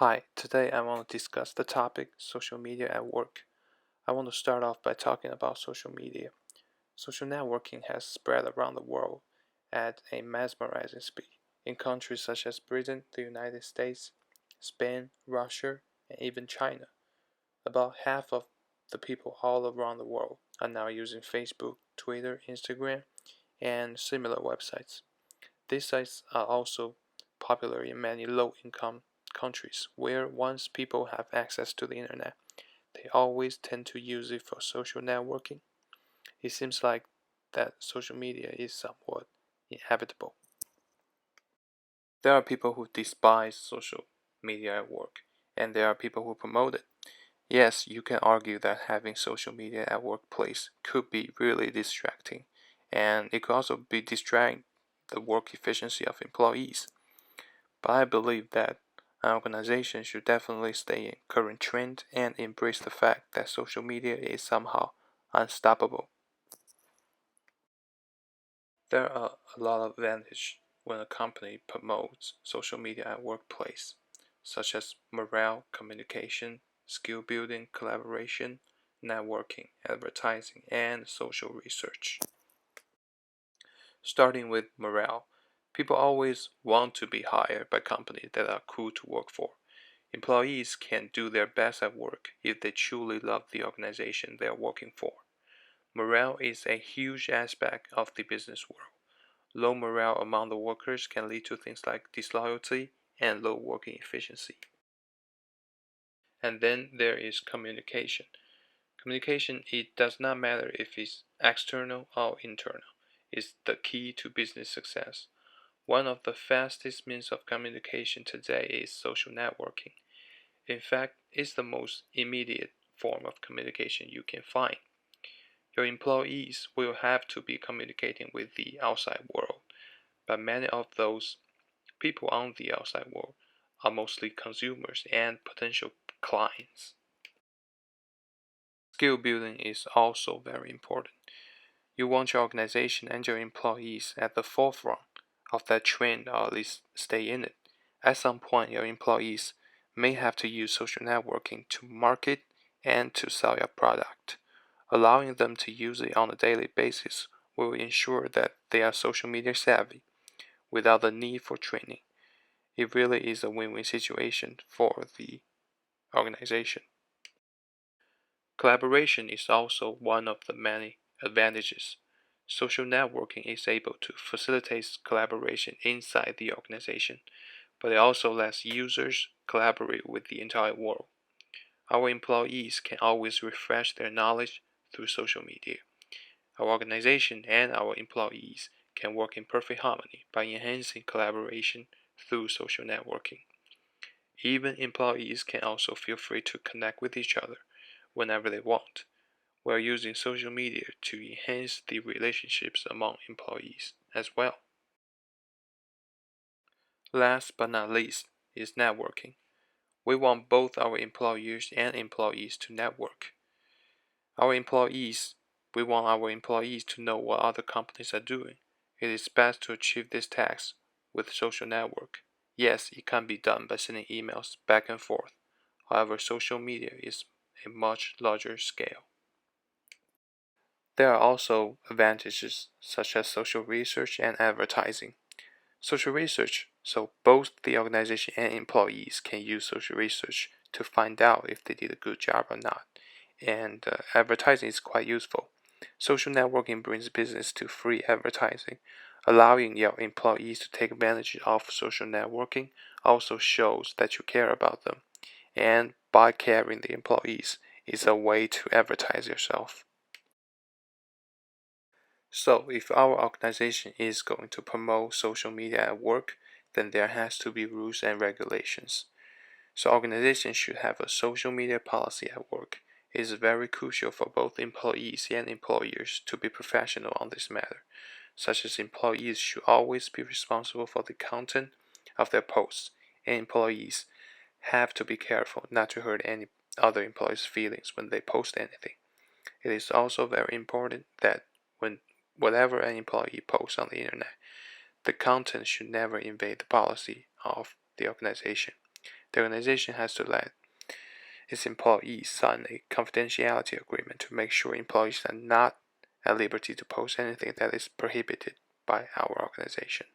Hi, today I want to discuss the topic social media at work. I want to start off by talking about social media. Social networking has spread around the world at a mesmerizing speed. In countries such as Britain, the United States, Spain, Russia, and even China, about half of the people all around the world are now using Facebook, Twitter, Instagram, and similar websites. These sites are also popular in many low-income countries where once people have access to the internet, they always tend to use it for social networking. It seems like that social media is somewhat inevitable. There are people who despise social media at work, and there are people who promote it. Yes, you can argue that having social media at workplace could be really distracting, and it could also be distracting the work efficiency of employees. But I believe that an organization should definitely stay in current trend and embrace the fact that social media is somehow unstoppable. There are a lot of advantages when a company promotes social media at workplace, such as morale, communication, skill building, collaboration, networking, advertising, and social research. Starting with morale, people always want to be hired by companies that are cool to work for. Employees can do their best at work if they truly love the organization they are working for. Morale is a huge aspect of the business world. Low morale among the workers can lead to things like disloyalty and low working efficiency. And then there is communication. Communication, it does not matter if it's external or internal, is the key to business success. One of the fastest means of communication today is social networking. In fact, it's the most immediate form of communication you can find. Your employees will have to be communicating with the outside world, but many of those people on the outside world are mostly consumers and potential clients. Skill building is also very important. You want your organization and your employees at the forefront of that trend or at least stay in it. At some point, your employees may have to use social networking to market and to sell your product. Allowing them to use it on a daily basis will ensure that they are social media savvy without the need for training. It really is a win-win situation for the organization. Collaboration is also one of the many advantages. Social networking is able to facilitate collaboration inside the organization, but it also lets users collaborate with the entire world. Our employees can always refresh their knowledge through social media. Our organization and our employees can work in perfect harmony by enhancing collaboration through social networking. Even employees can also feel free to connect with each other whenever they want. We're using social media to enhance the relationships among employees as well. Last but not least is networking. We want both our employers and employees to network. Our employees, we want our employees to know what other companies are doing. It is best to achieve this task with social network. Yes, it can be done by sending emails back and forth. However, social media is a much larger scale. There are also advantages such as social research and advertising. Social research, so both the organization and employees can use social research to find out if they did a good job or not. And advertising is quite useful. Social networking brings business to free advertising. Allowing your employees to take advantage of social networking also shows that you care about them. And by caring the employees is a way to advertise yourself. So, if our organization is going to promote social media at work, then there has to be rules and regulations. So, organizations should have a social media policy at work. It is very crucial for both employees and employers to be professional on this matter, such as employees should always be responsible for the content of their posts, and employees have to be careful not to hurt any other employees' feelings when they post anything. It is also very important that when whatever an employee posts on the internet, the content should never invade the policy of the organization. The organization has to let its employees sign a confidentiality agreement to make sure employees are not at liberty to post anything that is prohibited by our organization.